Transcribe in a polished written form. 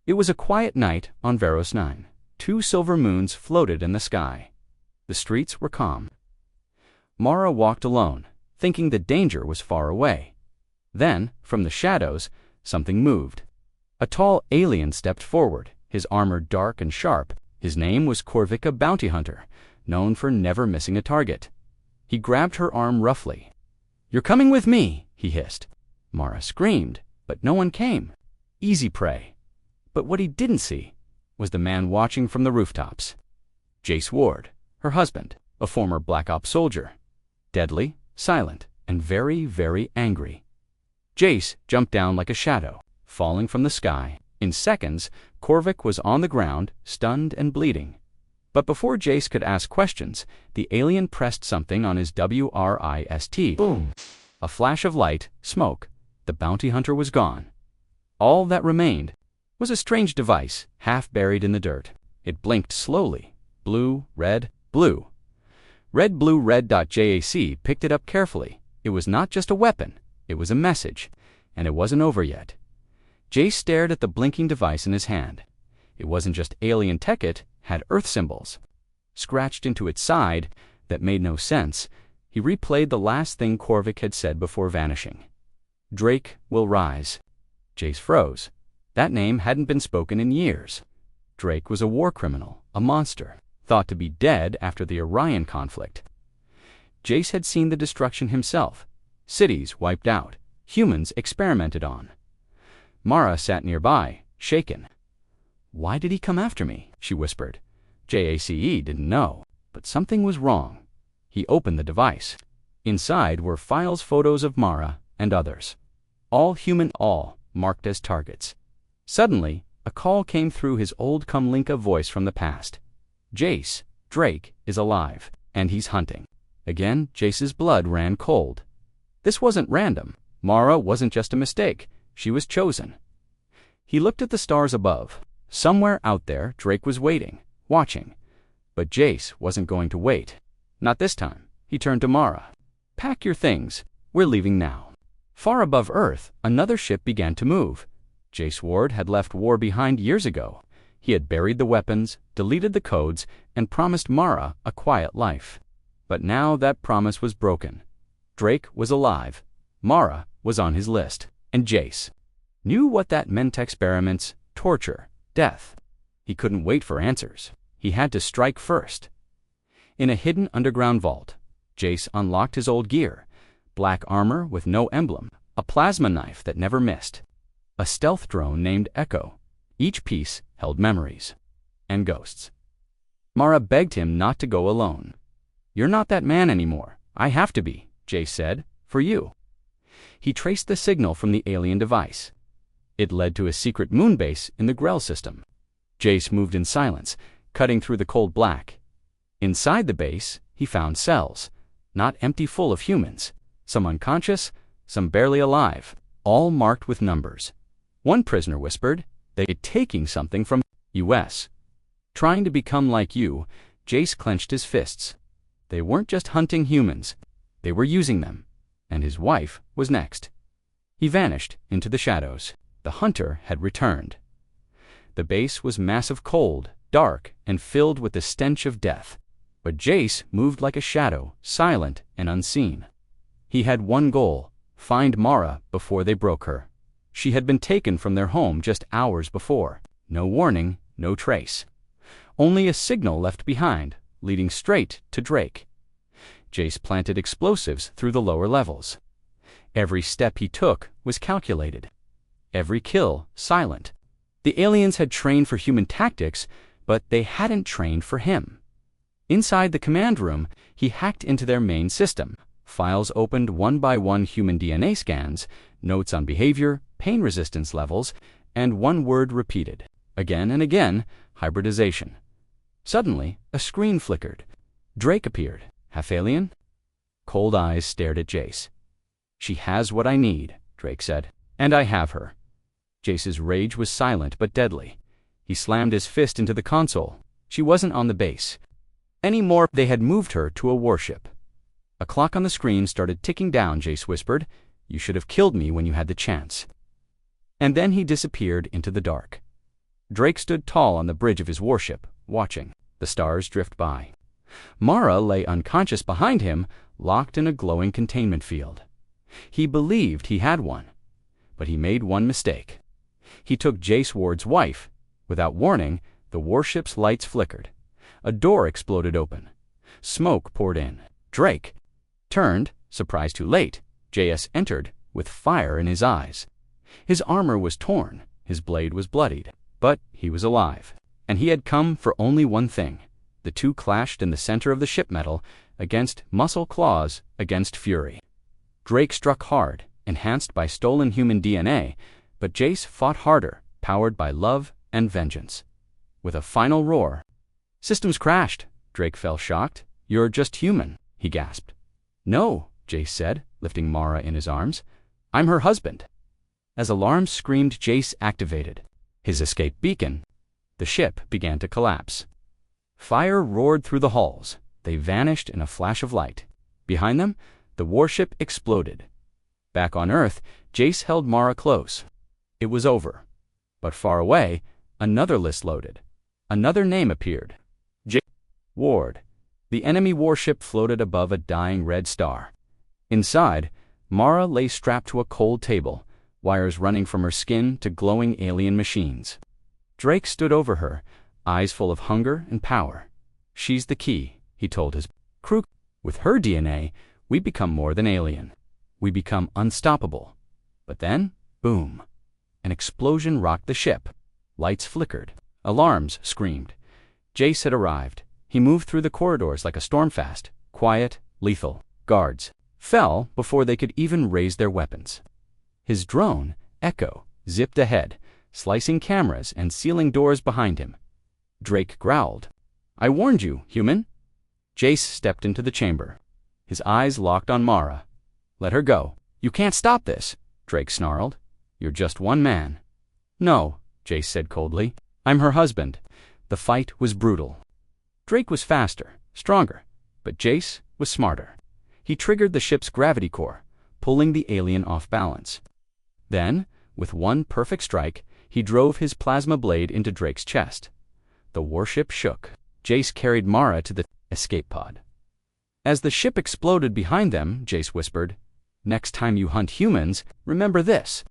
It was a quiet night on Veros 9. 2 silver moons floated in the sky. The streets were calm. Mara walked alone, thinking the danger was far away. Then, from the shadows, something moved. A tall alien stepped forward, his armor dark and sharp. His name was Korvika Bounty Hunter, known for never missing a target. He grabbed her arm roughly. "You're coming with me," he hissed. Mara screamed, but no one came. Easy prey. But what he didn't see was the man watching from the rooftops. Jace Ward, her husband, a former Black Ops soldier. Deadly, silent, and very, very angry. Jace jumped down like a shadow, falling from the sky. In seconds, Korvik was on the ground, stunned and bleeding. But before Jace could ask questions, the alien pressed something on his WRIST. Boom! A flash of light, smoke. The bounty hunter was gone. All that remained was a strange device, half buried in the dirt. It blinked slowly. Blue, red, blue. Red, blue, red. JAC picked it up carefully. It was not just a weapon. It was a message. And it wasn't over yet. Jace stared at the blinking device in his hand. It wasn't just alien tech, it had Earth symbols. Scratched into its side, that made no sense, he replayed the last thing Korvik had said before vanishing. "Drake will rise." Jace froze. That name hadn't been spoken in years. Drake was a war criminal, a monster, thought to be dead after the Orion conflict. Jace had seen the destruction himself. Cities wiped out, humans experimented on. Mara sat nearby, shaken. "Why did he come after me?" she whispered. JACE didn't know, but something was wrong. He opened the device. Inside were files, photos of Mara and others. All human, all marked as targets. Suddenly, a call came through his old Comlinka voice from the past. "Jace, Drake is alive, and he's hunting." Again, Jace's blood ran cold. This wasn't random. Mara wasn't just a mistake. She was chosen. He looked at the stars above. Somewhere out there, Drake was waiting, watching. But Jace wasn't going to wait. Not this time. He turned to Mara. "Pack your things. We're leaving now." Far above Earth, another ship began to move. Jace Ward had left war behind years ago. He had buried the weapons, deleted the codes, and promised Mara a quiet life. But now that promise was broken. Drake was alive. Mara was on his list. And Jace knew what that meant: experiments, torture, death. He couldn't wait for answers. He had to strike first. In a hidden underground vault, Jace unlocked his old gear. Black armor with no emblem, a plasma knife that never missed, a stealth drone named Echo. Each piece held memories and ghosts. Mara begged him not to go alone. "You're not that man anymore. I have to be," Jace said, "for you." He traced the signal from the alien device. It led to a secret moon base in the Grell system. Jace moved in silence, cutting through the cold black. Inside the base, he found cells, not empty, full of humans. Some unconscious, some barely alive, all marked with numbers. One prisoner whispered, "They're taking something from US. Trying to become like you." Jace clenched his fists. They weren't just hunting humans. They were using them. And his wife was next. He vanished into the shadows. The hunter had returned. The base was massive, cold, dark, and filled with the stench of death. But Jace moved like a shadow, silent and unseen. He had one goal: find Mara before they broke her. She had been taken from their home just hours before. No warning, no trace. Only a signal left behind, leading straight to Drake. Jace planted explosives through the lower levels. Every step he took was calculated. Every kill silent. The aliens had trained for human tactics, but they hadn't trained for him. Inside the command room, he hacked into their main system. Files opened one by one: human DNA scans, notes on behavior, pain resistance levels, and one word repeated. Again and again: hybridization. Suddenly, a screen flickered. Drake appeared. Half alien? Cold eyes stared at Jace. "She has what I need," Drake said. "And I have her." Jace's rage was silent but deadly. He slammed his fist into the console. She wasn't on the base anymore. They had moved her to a warship. A clock on the screen started ticking down. Jace whispered, "You should have killed me when you had the chance." And then he disappeared into the dark. Drake stood tall on the bridge of his warship, watching the stars drift by. Mara lay unconscious behind him, locked in a glowing containment field. He believed he had one, but he made one mistake. He took Jace Ward's wife. Without warning, the warship's lights flickered. A door exploded open. Smoke poured in. Drake turned, surprised too late. JS entered, with fire in his eyes. His armor was torn, his blade was bloodied, but he was alive. And he had come for only one thing. The two clashed in the center of the ship metal, against muscle claws, against fury. Drake struck hard, enhanced by stolen human DNA, but Jace fought harder, powered by love and vengeance. With a final roar, "Systems crashed." Drake fell shocked. "You're just human," he gasped. "No," Jace said, lifting Mara in his arms. "I'm her husband." As alarms screamed, Jace activated his escape beacon. The ship began to collapse. Fire roared through the hulls. They vanished in a flash of light. Behind them, the warship exploded. Back on Earth, Jace held Mara close. It was over. But far away, another list loaded. Another name appeared. Jace Ward. The enemy warship floated above a dying red star. Inside, Mara lay strapped to a cold table, wires running from her skin to glowing alien machines. Drake stood over her, eyes full of hunger and power. "She's the key," he told his crew. "With her DNA, we become more than alien. We become unstoppable." But then, boom. An explosion rocked the ship. Lights flickered. Alarms screamed. Jace had arrived. He moved through the corridors like a stormfast, quiet, lethal. Guards fell before they could even raise their weapons. His drone, Echo, zipped ahead, slicing cameras and sealing doors behind him. Drake growled, "I warned you, human." Jace stepped into the chamber. His eyes locked on Mara. "Let her go." "You can't stop this," Drake snarled. "You're just one man." "No," Jace said coldly. "I'm her husband." The fight was brutal. Drake was faster, stronger, but Jace was smarter. He triggered the ship's gravity core, pulling the alien off balance. Then, with one perfect strike, he drove his plasma blade into Drake's chest. The warship shook. Jace carried Mara to the escape pod. As the ship exploded behind them, Jace whispered, "Next time you hunt humans, remember this."